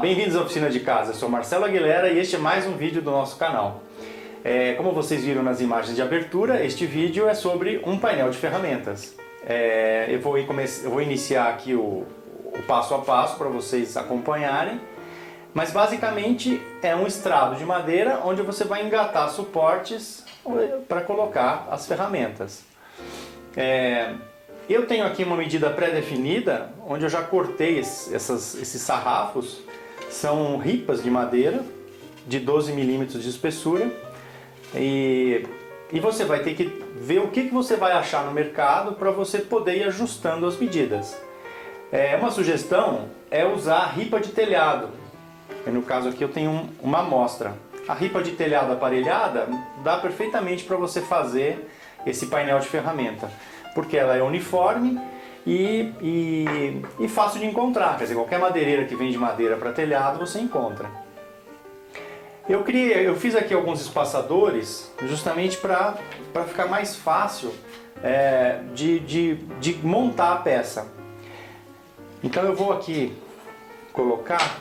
bem-vindos à Oficina de Casa. Eu sou Marcelo Aguilera e este é mais um vídeo do nosso canal. Como vocês viram nas imagens de abertura, este vídeo é sobre um painel de ferramentas. Eu vou iniciar aqui o passo a passo para vocês acompanharem, mas basicamente é um estrado de madeira onde você vai engatar suportes para colocar as ferramentas. Eu tenho aqui uma medida pré-definida, onde eu já cortei esses sarrafos. São ripas de madeira de 12 milímetros de espessura. E você vai ter que ver o que você vai achar no mercado para você poder ir ajustando as medidas. Uma sugestão é usar ripa de telhado. No caso aqui eu tenho uma amostra. A ripa de telhado aparelhada dá perfeitamente para você fazer esse painel de ferramenta, porque ela é uniforme e fácil de encontrar. Quer dizer, qualquer madeireira que vende madeira para telhado você encontra. Eu fiz aqui alguns espaçadores justamente para ficar mais fácil de montar a peça. Então eu vou aqui colocar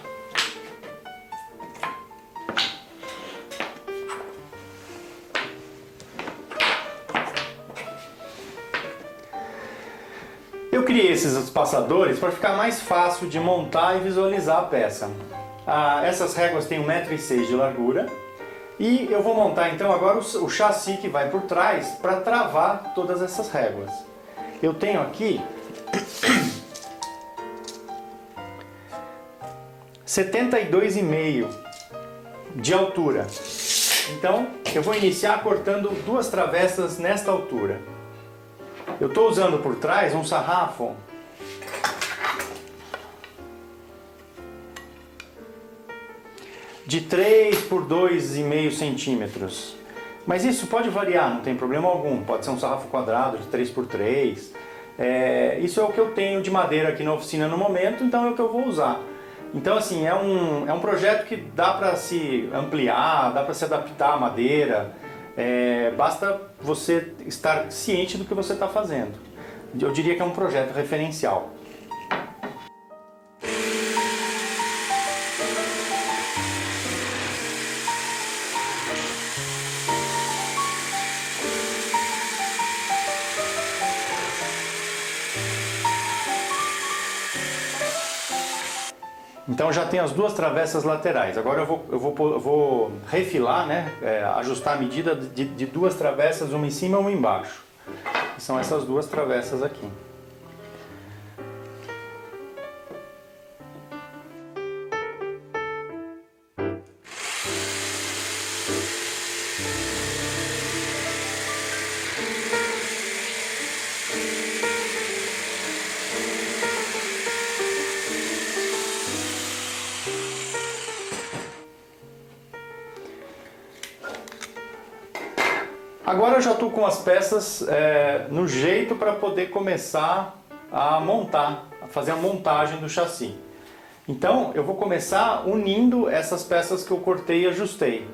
Eu criei esses espaçadores para ficar mais fácil de montar e visualizar a peça. Essas réguas têm 1,6 m de largura e eu vou montar então agora o chassi que vai por trás para travar todas essas réguas. Eu tenho aqui 72,5 de altura. Então eu vou iniciar cortando duas travessas nesta altura. Eu estou usando por trás um sarrafo de 3 por 2,5 centímetros. Mas isso pode variar, não tem problema algum. Pode ser um sarrafo quadrado de 3 por 3. Isso é o que eu tenho de madeira aqui na oficina no momento, então é o que eu vou usar. Então assim, é um projeto que dá para se ampliar, dá para se adaptar à madeira. Basta você estar ciente do que você está fazendo. Eu diria que é um projeto referencial. Então já tem as duas travessas laterais. Agora eu vou refilar, né? Ajustar a medida de duas travessas, uma em cima e uma embaixo. São essas duas travessas aqui. Agora eu já estou com as peças no jeito para poder começar a montar, a fazer a montagem do chassi. Então eu vou começar unindo essas peças que eu cortei e ajustei.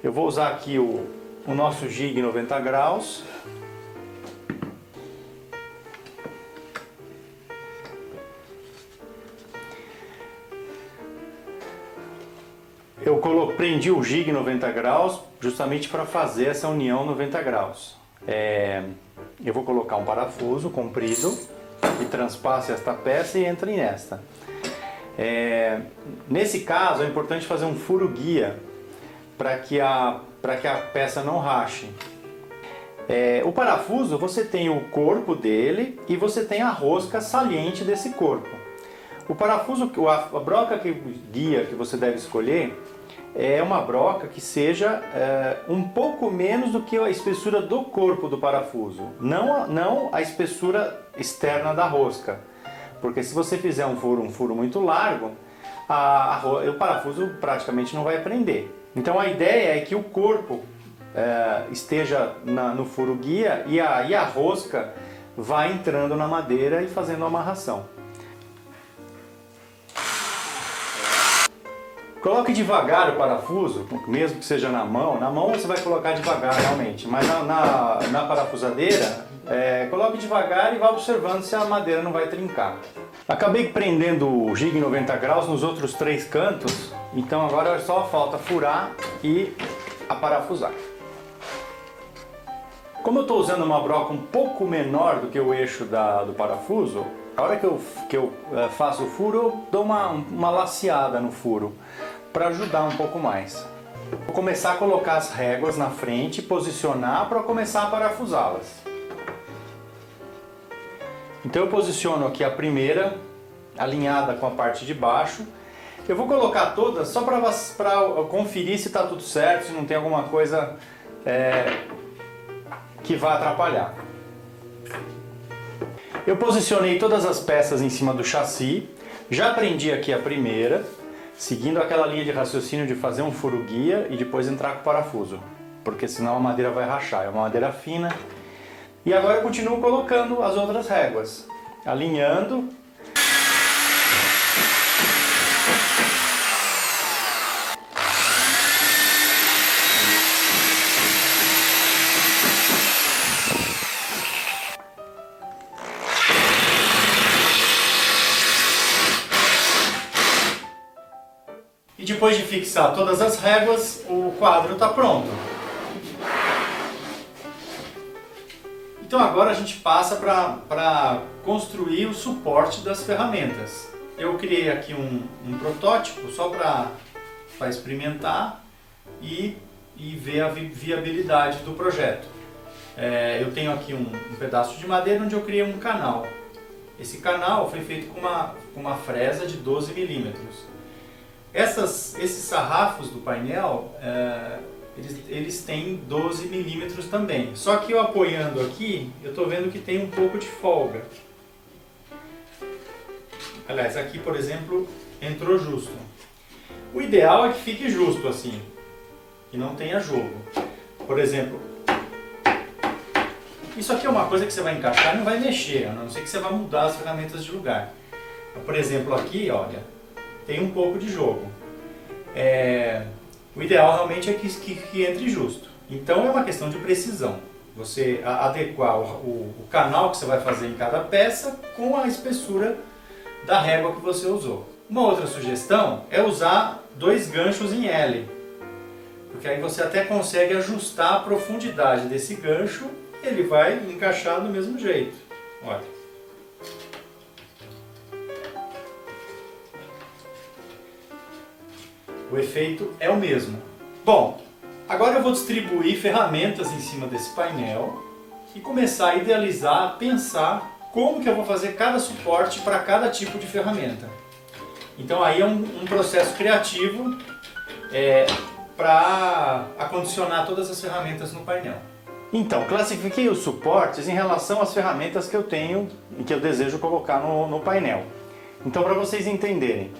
Eu vou usar aqui o nosso jig 90 graus. Eu prendi o jig 90 graus justamente para fazer essa união 90 graus. Eu vou colocar um parafuso comprido que transpasse esta peça e entre nesta. Nesse caso é importante fazer um furo guia para que a peça não rache. O parafuso, você tem o corpo dele e você tem a rosca saliente desse corpo. O parafuso, a broca guia que você deve escolher é uma broca que seja um pouco menos do que a espessura do corpo do parafuso, não a espessura externa da rosca, porque se você fizer um furo muito largo, o parafuso praticamente não vai prender. Então a ideia é que o corpo esteja no furo guia e a rosca vai entrando na madeira e fazendo a amarração. Coloque devagar o parafuso, mesmo que seja na mão você vai colocar devagar realmente, mas na parafusadeira, coloque devagar e vá observando se a madeira não vai trincar. Acabei prendendo o jig em 90 graus nos outros 3 cantos, então agora só falta furar e aparafusar. Como eu estou usando uma broca um pouco menor do que o eixo do parafuso, a hora que eu faço o furo, eu dou uma laceada no furo, para ajudar um pouco mais. Vou começar a colocar as réguas na frente, posicionar para começar a parafusá-las. Então eu posiciono aqui a primeira, alinhada com a parte de baixo. Eu vou colocar todas só para conferir se está tudo certo, se não tem alguma coisa que vai atrapalhar. Eu posicionei todas as peças em cima do chassi, já prendi aqui a primeira, seguindo aquela linha de raciocínio de fazer um furo guia e depois entrar com o parafuso, porque senão a madeira vai rachar, é uma madeira fina. E agora eu continuo colocando as outras réguas, alinhando. E depois de fixar todas as réguas, o quadro está pronto. Então agora a gente passa para construir o suporte das ferramentas. Eu criei aqui um protótipo só para experimentar e ver a viabilidade do projeto. Eu tenho aqui um pedaço de madeira onde eu criei um canal. Esse canal foi feito com uma fresa de 12 milímetros. Esses sarrafos do painel, eles têm 12 milímetros também. Só que eu apoiando aqui, eu estou vendo que tem um pouco de folga. Aliás, aqui, por exemplo, entrou justo. O ideal é que fique justo assim, que não tenha jogo. Por exemplo, isso aqui é uma coisa que você vai encaixar e não vai mexer, a não ser que você vá mudar as ferramentas de lugar. Por exemplo, aqui, olha, tem um pouco de jogo. O ideal realmente é que entre justo. Então é uma questão de precisão. Você adequar o canal que você vai fazer em cada peça com a espessura da régua que você usou. Uma outra sugestão é usar 2 ganchos em L. Porque aí você até consegue ajustar a profundidade desse gancho e ele vai encaixar do mesmo jeito. Olha. O efeito é o mesmo. Bom, agora eu vou distribuir ferramentas em cima desse painel e começar a idealizar, a pensar como que eu vou fazer cada suporte para cada tipo de ferramenta. Então aí é um processo criativo para acondicionar todas as ferramentas no painel. Então, classifiquei os suportes em relação às ferramentas que eu tenho e que eu desejo colocar no painel. Então, para vocês entenderem,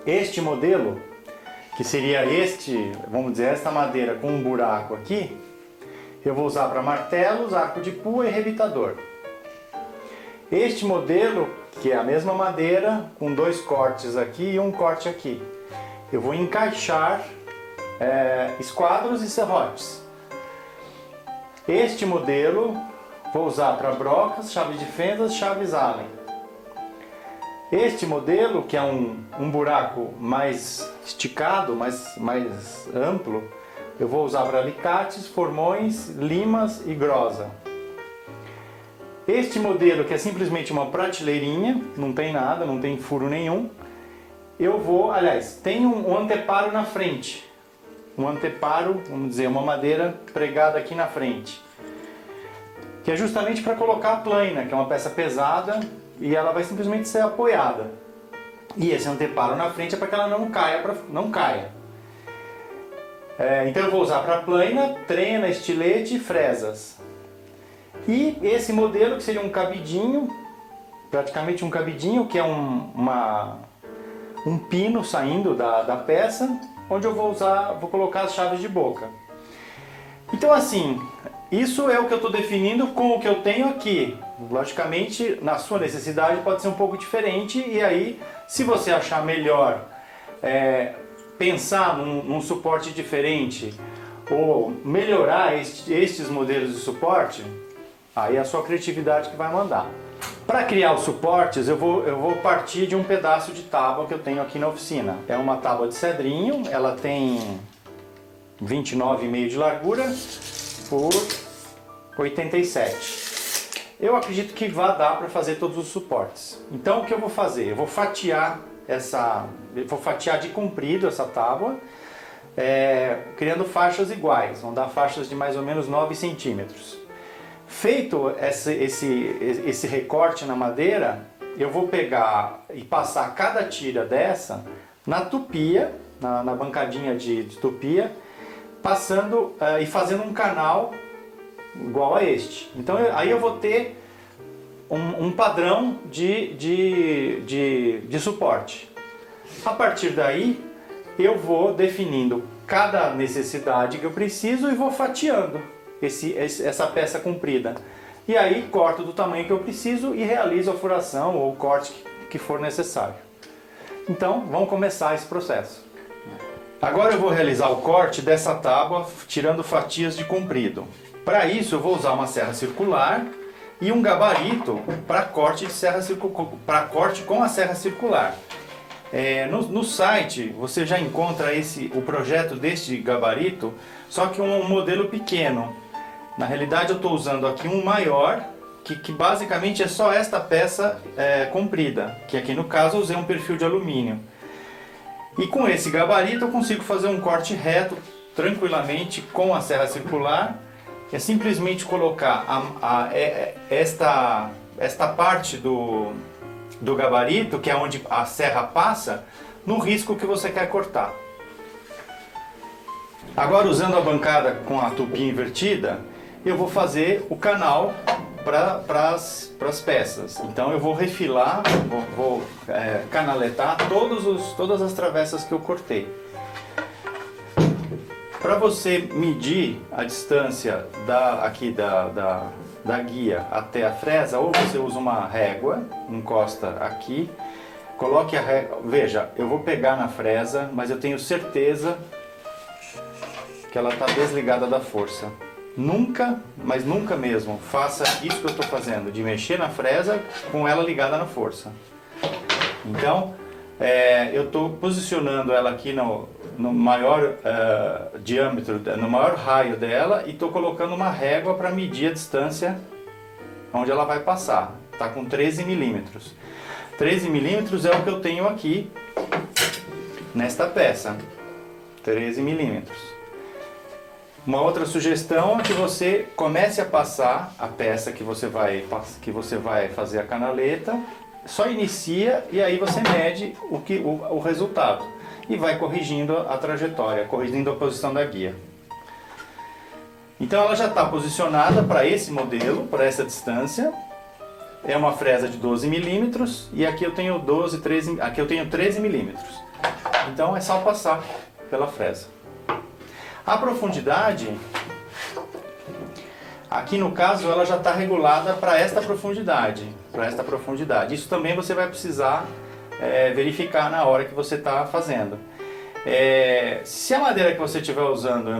este modelo, que seria vamos dizer, esta madeira com um buraco aqui, eu vou usar para martelos, arco de pua e rebitador. Este modelo, que é a mesma madeira, com 2 cortes aqui e um corte aqui, eu vou encaixar esquadros e serrotes. Este modelo, vou usar para brocas, chave de fendas, chaves Allen. Este modelo, que é um buraco mais esticado, mais amplo, eu vou usar para alicates, formões, limas e grosa. Este modelo, que é simplesmente uma prateleirinha, não tem nada, não tem furo nenhum, tem um anteparo na frente. Um anteparo, vamos dizer, uma madeira pregada aqui na frente. Que é justamente para colocar a plaina, que é uma peça pesada, e ela vai simplesmente ser apoiada. E esse anteparo na frente é para que ela não caia. Então eu vou usar para plaina, trena, estilete e fresas. E esse modelo que seria um cabidinho, praticamente um cabidinho, que é um pino saindo da peça, onde eu vou colocar as chaves de boca. Então assim, isso é o que eu estou definindo com o que eu tenho aqui. Logicamente, na sua necessidade pode ser um pouco diferente, e aí, se você achar melhor pensar num suporte diferente ou melhorar estes modelos de suporte, aí é a sua criatividade que vai mandar. Para criar os suportes, eu vou partir de um pedaço de tábua que eu tenho aqui na oficina. É uma tábua de cedrinho, ela tem 29,5 de largura por 87. Eu acredito que vai dar para fazer todos os suportes. Então o que eu vou fazer? Eu vou fatiar de comprido essa tábua, criando faixas iguais. Vão dar faixas de mais ou menos 9 centímetros. Feito esse recorte na madeira, eu vou pegar e passar cada tira dessa na tupia, na bancadinha de tupia, passando e fazendo um canal igual a este. Então aí eu vou ter um padrão de suporte. A partir daí eu vou definindo cada necessidade que eu preciso e vou fatiando essa peça comprida. E aí corto do tamanho que eu preciso e realizo a furação ou o corte que for necessário. Então vamos começar esse processo. Agora eu vou realizar o corte dessa tábua tirando fatias de comprido. Para isso eu vou usar uma serra circular e um gabarito para corte com a serra circular. No site você já encontra o projeto deste gabarito, só que um modelo pequeno. Na realidade eu estou usando aqui um maior, que basicamente é só esta peça comprida, que aqui no caso eu usei um perfil de alumínio. E com esse gabarito eu consigo fazer um corte reto tranquilamente com a serra circular. É simplesmente colocar esta parte do gabarito, que é onde a serra passa, no risco que você quer cortar. Agora, usando a bancada com a tupia invertida, eu vou fazer o canal para as peças. Então eu vou refilar, vou canaletar todas as travessas que eu cortei. Para você medir a distância da guia até a fresa, ou você usa uma régua, encosta aqui, coloque a régua. Veja, eu vou pegar na fresa, mas eu tenho certeza que ela está desligada da força. Nunca, mas nunca mesmo, faça isso que eu estou fazendo, de mexer na fresa com ela ligada na força. Então, eu estou posicionando ela aqui no maior diâmetro, no maior raio dela, e estou colocando uma régua para medir a distância onde ela vai passar. Está com 13 milímetros. 13 milímetros é o que eu tenho aqui nesta peça. 13 milímetros. Uma outra sugestão é que você comece a passar a peça que você vai fazer a canaleta, só inicia e aí você mede o resultado e vai corrigindo a trajetória, corrigindo a posição da guia. Então ela já está posicionada para esse modelo, para essa distância. É uma fresa de 12 milímetros e aqui eu tenho 13 milímetros. Então é só passar pela fresa. A profundidade, aqui no caso, ela já está regulada para esta profundidade. Isso também você vai precisar verificar na hora que você está fazendo. Se a madeira que você estiver usando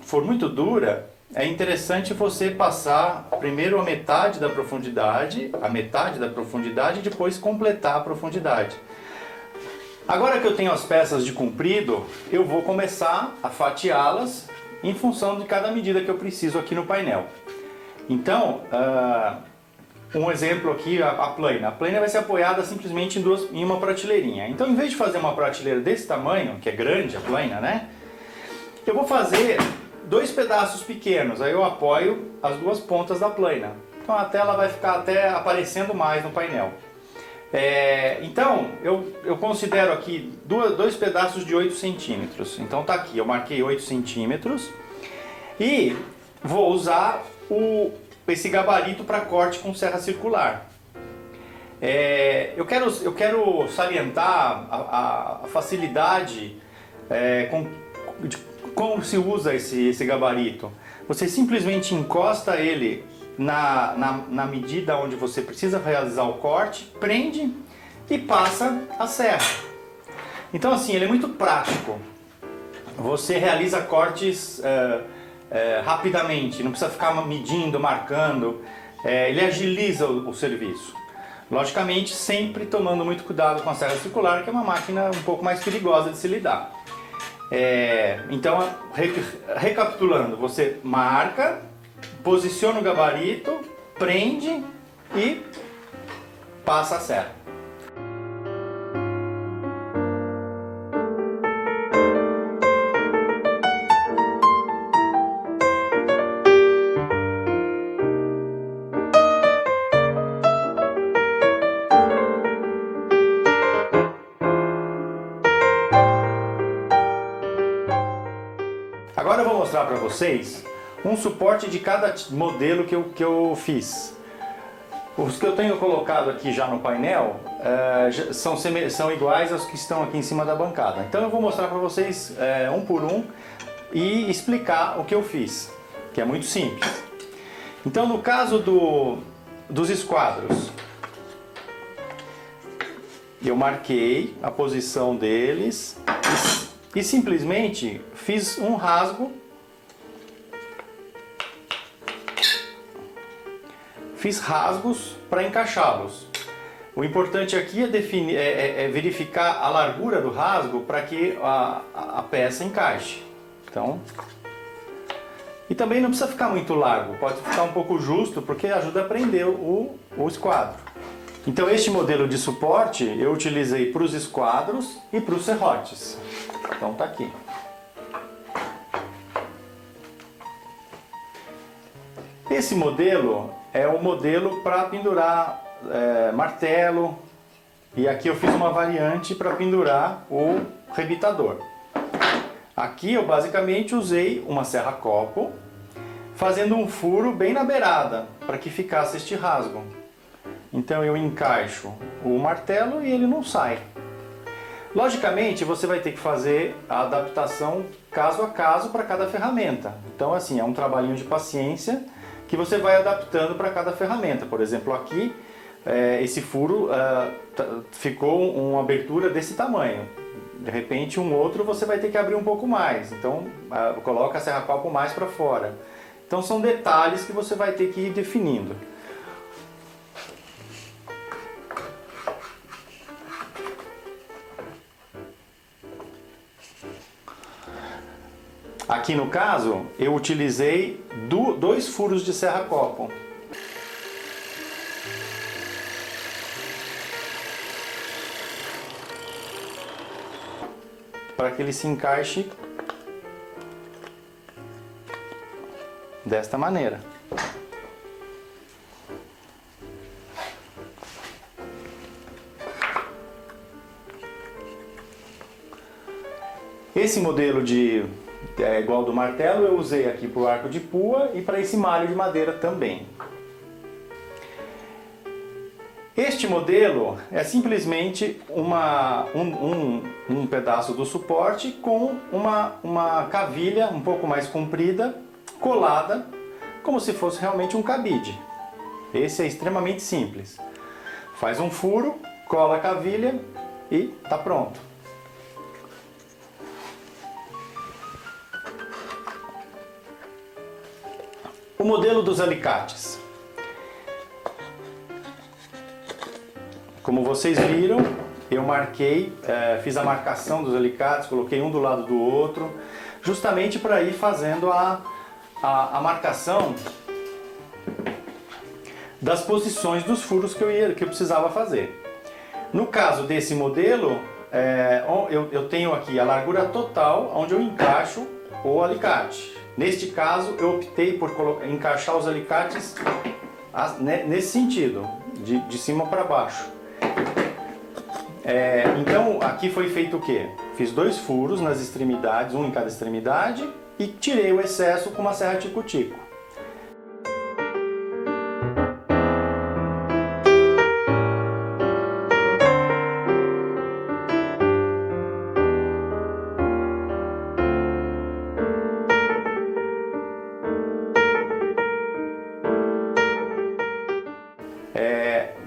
for muito dura, é interessante você passar primeiro a metade da profundidade e depois completar a profundidade. Agora que eu tenho as peças de comprido, eu vou começar a fatiá-las em função de cada medida que eu preciso aqui no painel. Então, um exemplo aqui, a plana. A plana vai ser apoiada simplesmente em uma prateleirinha. Então, em vez de fazer uma prateleira desse tamanho, que é grande a plana, né? Eu vou fazer 2 pedaços pequenos, aí eu apoio as 2 pontas da plana. Então a tela vai ficar até aparecendo mais no painel. Então, eu considero aqui 2 pedaços de 8 centímetros. Então tá aqui, eu marquei 8 centímetros e vou usar esse gabarito para corte com serra circular. Eu quero salientar a facilidade de como se usa esse gabarito. Você simplesmente encosta ele na medida onde você precisa realizar o corte, prende e passa a serra. Então assim, ele é muito prático. Você realiza cortes rapidamente, não precisa ficar medindo, marcando. Ele agiliza o serviço. Logicamente, sempre tomando muito cuidado com a serra circular, que é uma máquina um pouco mais perigosa de se lidar. Então, recapitulando, você marca, posiciona o gabarito, prende e passa a serra. Agora eu vou mostrar para vocês um suporte de cada modelo que eu fiz. Os que eu tenho colocado aqui já no painel são iguais aos que estão aqui em cima da bancada. Então eu vou mostrar para vocês um por um e explicar o que eu fiz, que é muito simples. Então no caso dos esquadros, eu marquei a posição deles e simplesmente fiz um rasgo, fiz rasgos para encaixá-los. O importante aqui é verificar a largura do rasgo para que a peça encaixe. Então, e também não precisa ficar muito largo, pode ficar um pouco justo porque ajuda a prender o esquadro. Então este modelo de suporte eu utilizei para os esquadros e para os serrotes. Então tá aqui. Esse modelo é o modelo para pendurar martelo, e aqui eu fiz uma variante para pendurar o rebitador. Aqui eu basicamente usei uma serra-copo, fazendo um furo bem na beirada, para que ficasse este rasgo. Então eu encaixo o martelo e ele não sai. Logicamente você vai ter que fazer a adaptação caso a caso para cada ferramenta. Então assim, é um trabalhinho de paciência que você vai adaptando para cada ferramenta. Por exemplo, aqui esse furo ficou uma abertura desse tamanho. De repente um outro você vai ter que abrir um pouco mais. Então coloca a serra-copo mais para fora. Então são detalhes que você vai ter que ir definindo. Aqui no caso, eu utilizei dois furos de serra-copo. Para que ele se encaixe desta maneira. Esse modelo igual ao do martelo, eu usei aqui para o arco de pua e para esse malho de madeira também. Este modelo é simplesmente um pedaço do suporte com uma cavilha um pouco mais comprida, colada, como se fosse realmente um cabide. Esse é extremamente simples. Faz um furo, cola a cavilha e está pronto. O modelo dos alicates. Como vocês viram, eu marquei, fiz a marcação dos alicates, coloquei um do lado do outro, justamente para ir fazendo a marcação das posições dos furos que eu precisava fazer. No caso desse modelo, eu tenho aqui a largura total onde eu encaixo o alicate. Neste caso, eu optei por encaixar os alicates nesse sentido, de cima para baixo. Então, aqui foi feito o quê? Fiz dois furos nas extremidades, um em cada extremidade, e tirei o excesso com uma serra tico-tico.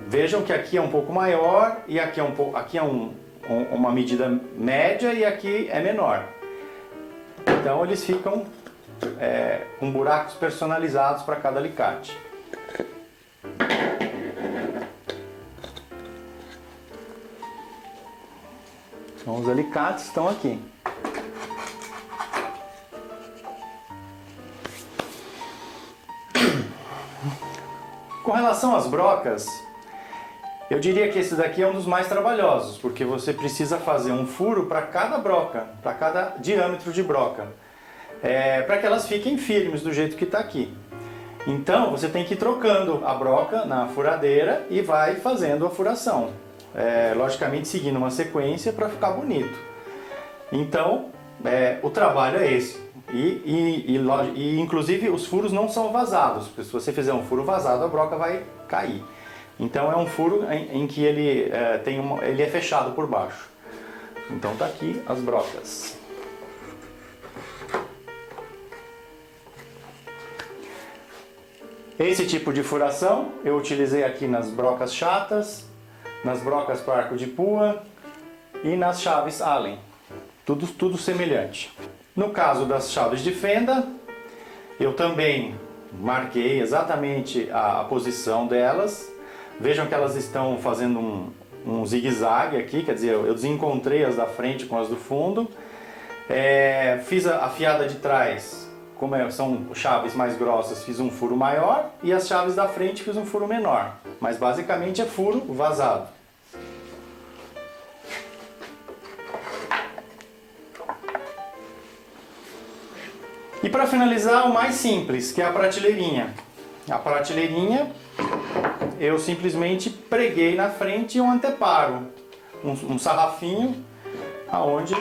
Vejam que aqui é um pouco maior e aqui é uma medida média e aqui é menor. Então eles ficam com buracos personalizados para cada alicate. Então os alicates estão aqui. Com relação às brocas, eu diria que esse daqui é um dos mais trabalhosos, porque você precisa fazer um furo para cada broca, para cada diâmetro de broca, para que elas fiquem firmes do jeito que está aqui. Então você tem que ir trocando a broca na furadeira e vai fazendo a furação, logicamente seguindo uma sequência para ficar bonito. Então o trabalho é esse. E inclusive os furos não são vazados, porque se você fizer um furo vazado a broca vai cair. Então é um furo em que ele é fechado por baixo. Então tá aqui as brocas. Esse tipo de furação eu utilizei aqui nas brocas chatas, nas brocas para arco de pua e nas chaves Allen. Tudo semelhante. No caso das chaves de fenda, eu também marquei exatamente a posição delas. Vejam que elas estão fazendo um zigue-zague aqui, quer dizer, eu desencontrei as da frente com as do fundo. Fiz a fiada de trás, como são chaves mais grossas, fiz um furo maior, e as chaves da frente fiz um furo menor. Mas basicamente é furo vazado. E para finalizar, o mais simples, que é a prateleirinha. A prateleirinha eu simplesmente preguei na frente um anteparo, um sarrafinho, aonde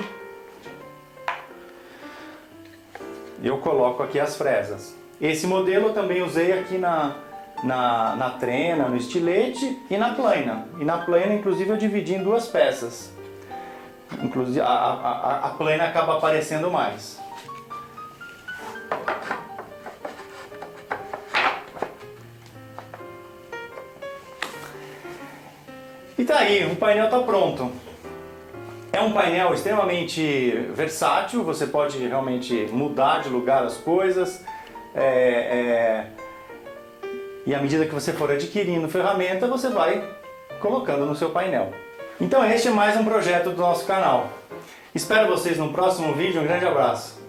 eu coloco aqui as fresas. Esse modelo eu também usei aqui na trena, no estilete e na plaina. E na plaina, inclusive, eu dividi em duas peças. Inclusive, a plaina acaba aparecendo mais. E tá aí, o painel tá pronto. É um painel extremamente versátil, você pode realmente mudar de lugar as coisas. E à medida que você for adquirindo ferramenta, você vai colocando no seu painel. Então este é mais um projeto do nosso canal. Espero vocês no próximo vídeo, um grande abraço.